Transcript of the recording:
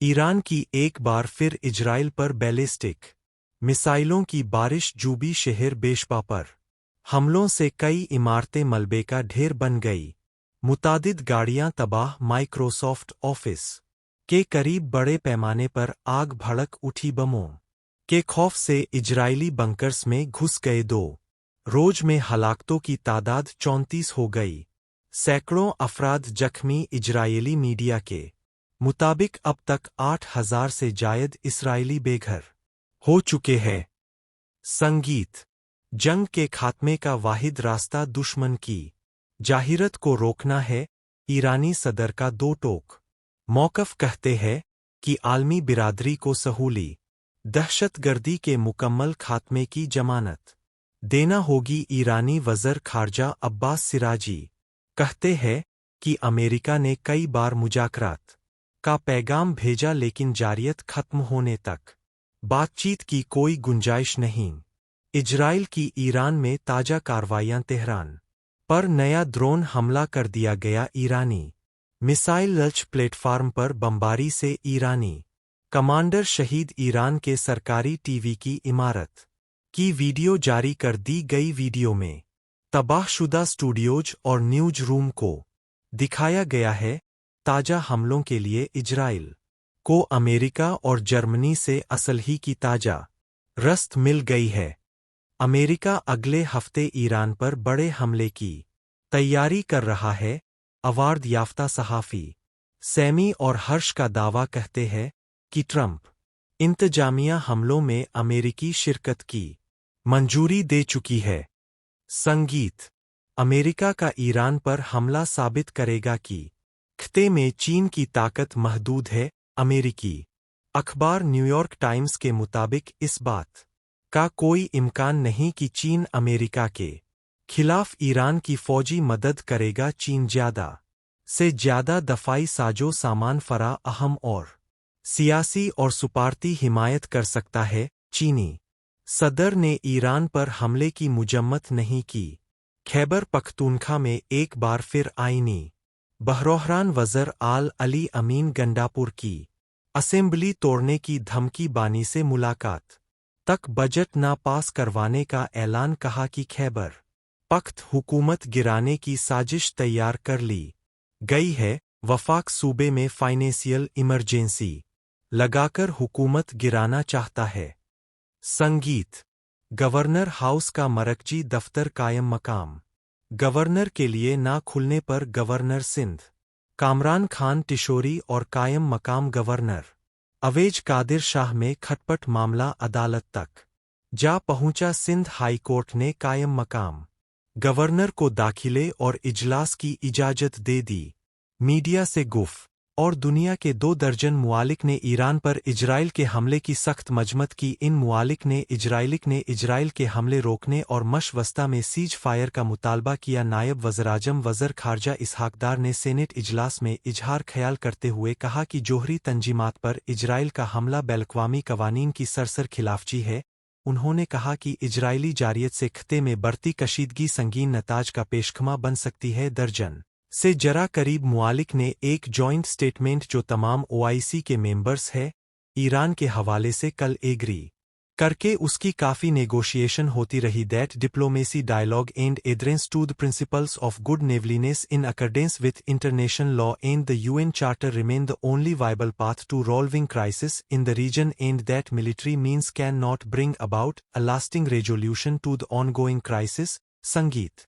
Iran की एक बार फिर इजराइल पर बैलिस्टिक मिसाइलों की बारिश जूबी शहर बेशबा पर हमलों से कई इमारतें मलबे का ढेर बन गई। मुतादिद गाड़ियां तबाह। माइक्रोसॉफ्ट ऑफिस के करीब बड़े पैमाने पर आग भड़क उठी। बमों के खौफ से इजरायली बंकर्स में घुस गए। 2 रोज में हलाकतों की तादाद 34 हो गई। सैकड़ों अफराद जख्मी। इजरायली मीडिया के मुताबिक अब तक 8,000 से जायद इसराइली बेघर हो चुके हैं। संगीत जंग के खात्मे का वाहिद रास्ता दुश्मन की जाहिरत को रोकना है। ईरानी सदर का 2 टोक मौक़िफ़ कहते हैं कि आलमी बिरादरी को सहूली दहशतगर्दी के मुकम्मल खात्मे की जमानत देना होगी। ईरानी वज़ीर ख़ारजा अब्बास सिराजी कहते हैं कि अमेरिका ने कई बार मुज़ाकरात का पैगाम भेजा लेकिन जारियत खत्म होने तक बातचीत की कोई गुंजाइश नहीं। इजराइल की ईरान में ताज़ा कार्रवाइयां। तेहरान पर नया ड्रोन हमला कर दिया गया। ईरानी मिसाइल लॉन्च प्लेटफार्म पर बमबारी से ईरानी कमांडर शहीद। ईरान के सरकारी टीवी की इमारत की वीडियो जारी कर दी गई। वीडियो में तबाहशुदा स्टूडियोज और न्यूज रूम को दिखाया गया है। ताज़ा हमलों के लिए इजराइल को अमेरिका और जर्मनी से असलही की ताज़ा रस्त मिल गई है। अमेरिका अगले हफ्ते ईरान पर बड़े हमले की तैयारी कर रहा है। अवार्ड याफ्ता सहाफ़ी सैमी और हर्ष का दावा कहते हैं कि ट्रंप इंतजामिया हमलों में अमेरिकी शिरकत की मंजूरी दे चुकी है। संगीत अमेरिका का ईरान पर हमला साबित करेगा कि खिते में चीन की ताकत महदूद है। अमेरिकी अखबार न्यूयॉर्क टाइम्स के मुताबिक इस बात का कोई इम्कान नहीं कि चीन अमेरिका के खिलाफ ईरान की फौजी मदद करेगा। चीन ज़्यादा से ज़्यादा दफ़ाई साजो सामान फराहम और सियासी और सुपारती हिमायत कर सकता है। चीनी सदर ने ईरान पर हमले की मुजम्मत नहीं की। खैबर पख्तूनख्वा में एक बार फिर आईनी बहरोहरान वज़ीर आल अली अमीन गंडापुर की असेंबली तोड़ने की धमकी। बानी से मुलाकात तक बजट ना पास करवाने का ऐलान। कहा कि खैबर पख्त हुकूमत गिराने की साजिश तैयार कर ली गई है। वफाक सूबे में फाइनेंशियल इमरजेंसी लगाकर हुकूमत गिराना चाहता है। संगीत गवर्नर हाउस का मरकजी दफ्तर कायम मकाम। गवर्नर के लिए ना खुलने पर गवर्नर सिंध कामरान खान टिशोरी और कायम मकाम गवर्नर अवेज कादिर शाह में खटपट मामला अदालत तक जा पहुंचा। सिंध हाई कोर्ट ने कायम मकाम गवर्नर को दाखिले और इजलास की इजाज़त दे दी। मीडिया से गुफ और दुनिया के 2 दर्जन मुआलिक ने ईरान पर इजराइल के हमले की सख्त मजम्मत की। इन मुआलिक ने इजराइल के हमले रोकने और मशवस्ता में सीज फायर का मुतालबा किया। नायब वज़ीर-ए-आज़म वज़ीर ख़ारजा इसहाक डार ने सेनेट इजलास में इजहार ख्याल करते हुए कहा कि जोहरी तंजीमात पर इजराइल का हमला बैनुल-अक़वामी कवानीन की सरसर खिलाफजी है। उन्होंने कहा कि इजरायली जारियत से खिते में बढ़ती कशीदगी संगीन नताज का पेशखमा बन सकती है। दर्जन से जरा करीब मुआलिक ने एक जॉइंट स्टेटमेंट जो तमाम ओआईसी के मेंबर्स है ईरान के हवाले से कल एग्री करके उसकी काफ़ी नेगोशिएशन होती रही। That diplomacy dialogue and adherence to the principles of good neighbourliness in accordance with international law and the UN charter remain the only viable path to resolving crisis in the region and that military means can not bring about a lasting resolution to the ongoing crisis. संगीत